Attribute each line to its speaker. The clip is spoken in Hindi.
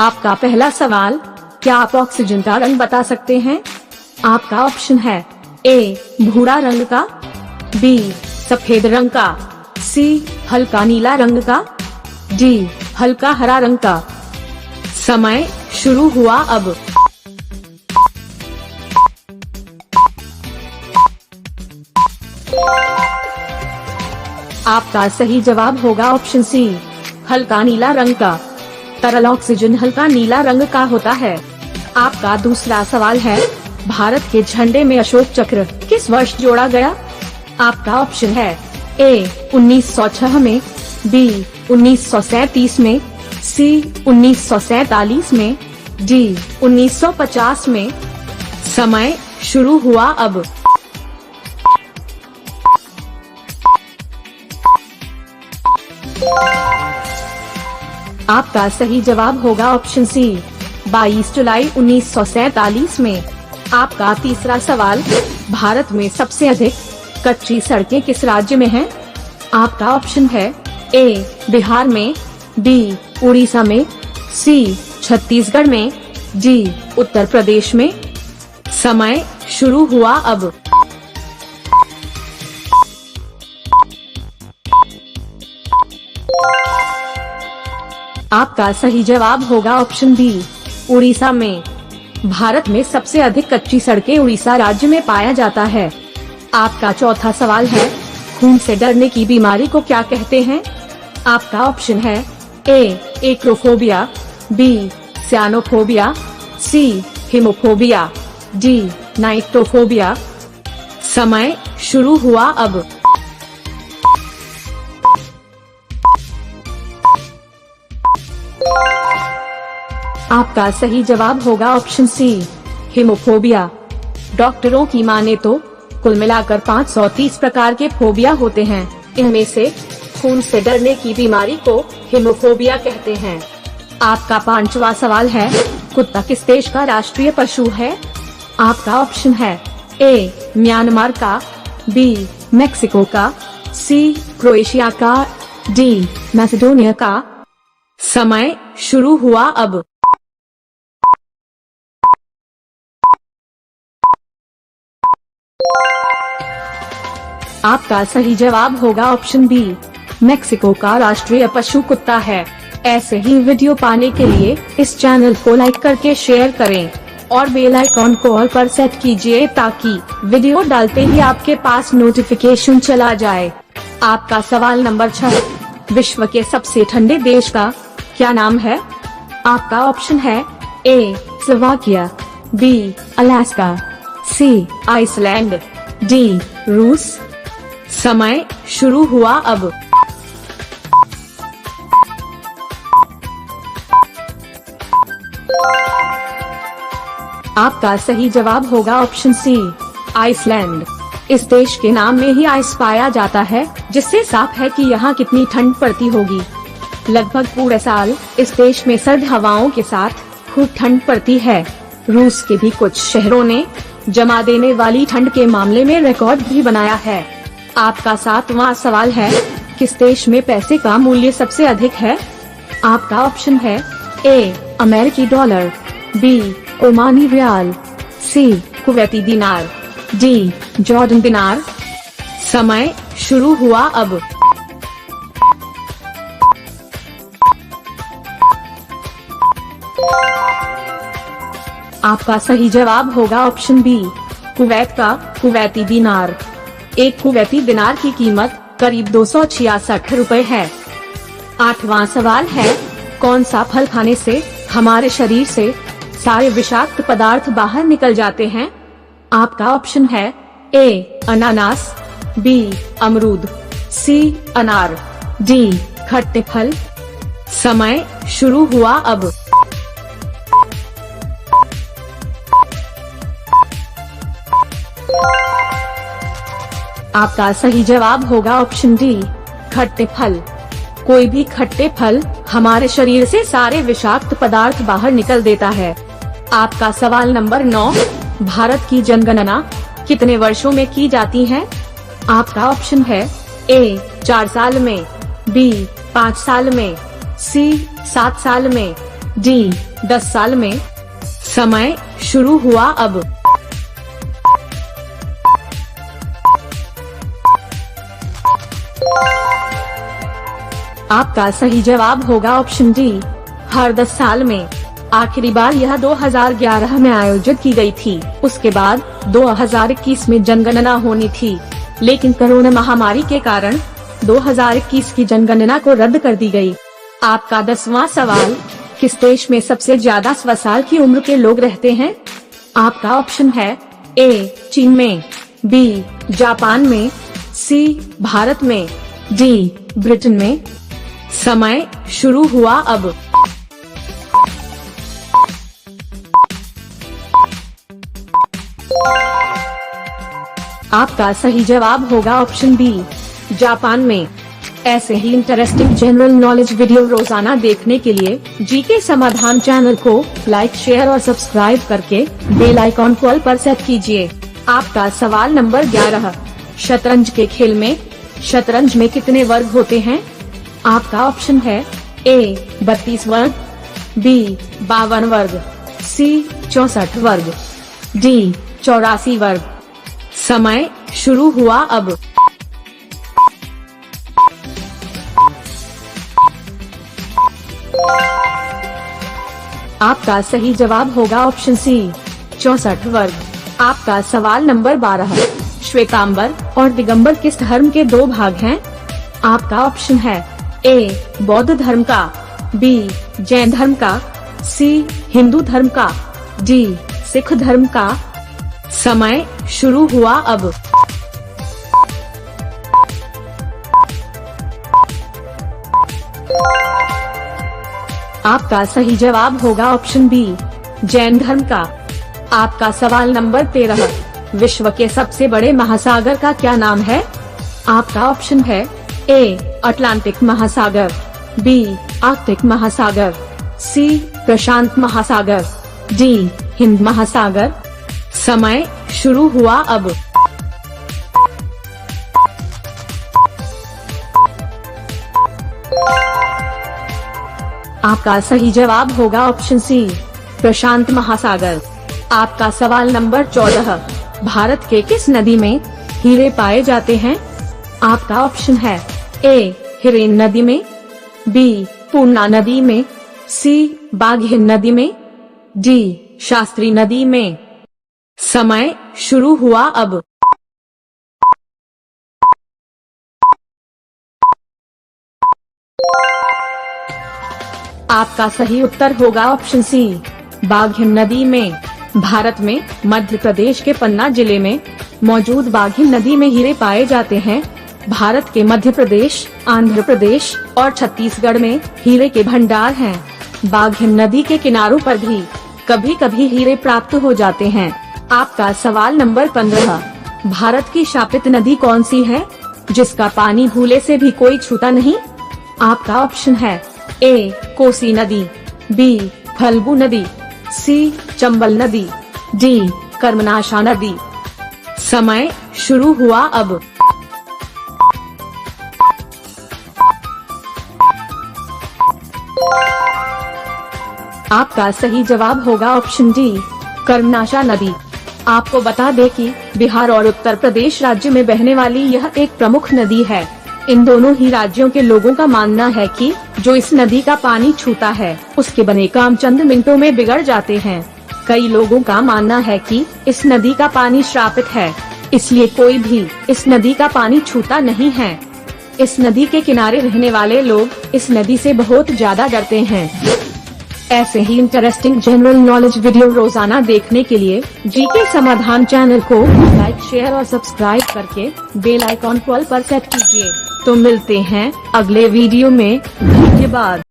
Speaker 1: आपका पहला सवाल, क्या आप ऑक्सीजन का रंग बता सकते हैं? आपका ऑप्शन है ए भूरा रंग का, बी सफेद रंग का, सी हल्का नीला रंग का, डी हल्का हरा रंग का। समय शुरू हुआ अब। आपका सही जवाब होगा ऑप्शन सी, हल्का नीला रंग का। तरल ऑक्सीजन हल्का नीला रंग का होता है। आपका दूसरा सवाल है, भारत के झंडे में अशोक चक्र किस वर्ष जोड़ा गया? आपका ऑप्शन है ए 1906 में, बी 1937 में, सी 1947 में, डी 1950 में। समय शुरू हुआ अब। आपका सही जवाब होगा ऑप्शन सी, 22 जुलाई 1947 में। आपका तीसरा सवाल, भारत में सबसे अधिक कच्ची सड़कें किस राज्य में हैं? आपका ऑप्शन है ए बिहार में, बी उड़ीसा में, सी छत्तीसगढ़ में, डी उत्तर प्रदेश में। समय शुरू हुआ अब। आपका सही जवाब होगा ऑप्शन बी, उड़ीसा में। भारत में सबसे अधिक कच्ची सड़कें उड़ीसा राज्य में पाया जाता है। आपका चौथा सवाल है, खून से डरने की बीमारी को क्या कहते हैं? आपका ऑप्शन है ए एक्रोफोबिया, बी सियानोफोबिया, सी हिमोफोबिया, डी नाइट्रोफोबिया। समय शुरू हुआ अब। आपका सही जवाब होगा ऑप्शन सी, हिमोफोबिया। डॉक्टरों की माने तो कुल मिलाकर 530 प्रकार के फोबिया होते हैं। इनमें से खून से डरने की बीमारी को हिमोफोबिया कहते हैं। आपका पांचवा सवाल है, कुत्ता किस देश का राष्ट्रीय पशु है? आपका ऑप्शन है ए म्यांमार का, बी मेक्सिको का, सी क्रोएशिया का, डी मैसेडोनिया का। समय शुरू हुआ अब। आपका सही जवाब होगा ऑप्शन बी, मेक्सिको का राष्ट्रीय पशु कुत्ता है। ऐसे ही वीडियो पाने के लिए इस चैनल को लाइक करके शेयर करें और बेल आइकॉन को ऑल पर सेट कीजिए ताकि वीडियो डालते ही आपके पास नोटिफिकेशन चला जाए। आपका सवाल नंबर 6, विश्व के सबसे ठंडे देश का क्या नाम है? आपका ऑप्शन है ए स्लोवाकिया, बी अलास्का, सी आइसलैंड, डी रूस। समय शुरू हुआ अब। आपका सही जवाब होगा ऑप्शन सी, आइसलैंड। इस देश के नाम में ही आइस पाया जाता है, जिससे साफ है कि यहाँ कितनी ठंड पड़ती होगी। लगभग पूरे साल इस देश में सर्द हवाओं के साथ खूब ठंड पड़ती है। रूस के भी कुछ शहरों ने जमा देने वाली ठंड के मामले में रिकॉर्ड भी बनाया है। आपका 7वां सवाल है, किस देश में पैसे का मूल्य सबसे अधिक है? आपका ऑप्शन है ए अमेरिकी डॉलर, बी ओमानी रियाल, सी कुवैती दिनार, डी जॉर्डन दिनार। समय शुरू हुआ अब। आपका सही जवाब होगा ऑप्शन बी, कुवैत का कुवैती दिनार। एक कुवैती दिनार की कीमत करीब 266 रुपए है। 8वां सवाल है, कौन सा फल खाने से हमारे शरीर से सारे विषाक्त पदार्थ बाहर निकल जाते हैं? आपका ऑप्शन है ए अनानास, बी अमरूद, सी अनार, डी खट्टे फल। समय शुरू हुआ अब। आपका सही जवाब होगा ऑप्शन डी, खट्टे फल। कोई भी खट्टे फल हमारे शरीर से सारे विषाक्त पदार्थ बाहर निकल देता है। आपका सवाल नंबर 9, भारत की जनगणना कितने वर्षों में की जाती है? आपका ऑप्शन है ए 4 साल में, बी 5 साल में, सी 7 साल में, डी 10 साल में। समय शुरू हुआ अब। आपका सही जवाब होगा ऑप्शन डी, हर 10 साल में। आखिरी बार यह 2011 में आयोजित की गई थी। उसके बाद 2021 में जनगणना होनी थी, लेकिन कोरोना महामारी के कारण 2021 की जनगणना को रद्द कर दी गई। आपका 10वां सवाल, किस देश में सबसे ज्यादा 100 साल की उम्र के लोग रहते हैं? आपका ऑप्शन है ए चीन में, बी जापान में, सी भारत में, डी ब्रिटेन में। समय शुरू हुआ अब। आपका सही जवाब होगा ऑप्शन बी, जापान में। ऐसे ही इंटरेस्टिंग जनरल नॉलेज वीडियो रोजाना देखने के लिए जीके समाधान चैनल को लाइक, शेयर और सब्सक्राइब करके बेल आइकॉन को ऑल पर सेट कीजिए। आपका सवाल नंबर 11, शतरंज के खेल में शतरंज में कितने वर्ग होते हैं? आपका ऑप्शन है ए 32 वर्ग, बी 52 वर्ग, सी 64 वर्ग, डी 84 वर्ग। समय शुरू हुआ अब। आपका सही जवाब होगा ऑप्शन सी, 64 वर्ग। आपका सवाल नंबर 12, श्वेतांबर और दिगंबर किस धर्म के 2 भाग हैं? आपका ऑप्शन है ए बौद्ध धर्म का, बी जैन धर्म का, सी हिंदू धर्म का, डी सिख धर्म का। समय शुरू हुआ अब। आपका सही जवाब होगा ऑप्शन बी, जैन धर्म का। आपका सवाल नंबर 13, विश्व के सबसे बड़े महासागर का क्या नाम है? आपका ऑप्शन है ए अटलांटिक महासागर, बी आर्कटिक महासागर, सी प्रशांत महासागर, डी हिंद महासागर। समय शुरू हुआ अब। आपका सही जवाब होगा ऑप्शन सी, प्रशांत महासागर। आपका सवाल नंबर 14, भारत के किस नदी में हीरे पाए जाते हैं? आपका ऑप्शन है ए हिरेन नदी में, बी पूर्णा नदी में, सी बाघिन नदी में, डी शास्त्री नदी में। समय शुरू हुआ अब। आपका सही उत्तर होगा ऑप्शन सी, बाघिन नदी में। भारत में मध्य प्रदेश के पन्ना जिले में मौजूद बाघिन नदी में हीरे पाए जाते हैं। भारत के मध्य प्रदेश, आंध्र प्रदेश और छत्तीसगढ़ में हीरे के भंडार हैं। बाघिन नदी के किनारों पर भी कभी कभी हीरे प्राप्त हो जाते हैं। आपका सवाल नंबर 15, भारत की शापित नदी कौन सी है जिसका पानी भूले से भी कोई छूता नहीं? आपका ऑप्शन है ए कोसी नदी, बी फल्गु नदी, सी चंबल नदी, डी कर्मनाशा नदी। समय शुरू हुआ अब। आपका सही जवाब होगा ऑप्शन डी, कर्मनाशा नदी। आपको बता दें कि बिहार और उत्तर प्रदेश राज्य में बहने वाली यह एक प्रमुख नदी है। इन दोनों ही राज्यों के लोगों का मानना है कि जो इस नदी का पानी छूता है उसके बने काम चंद मिनटों में बिगड़ जाते हैं। कई लोगों का मानना है कि इस नदी का पानी श्रापित है, इसलिए कोई भी इस नदी का पानी छूता नहीं है। इस नदी के किनारे रहने वाले लोग इस नदी से बहुत ज्यादा डरते हैं। ऐसे ही इंटरेस्टिंग जनरल नॉलेज वीडियो रोजाना देखने के लिए जीके समाधान चैनल को लाइक, शेयर और सब्सक्राइब करके बेल आइकॉन को ऑल पर सेट कीजिए। तो मिलते हैं अगले वीडियो में। धन्यवाद।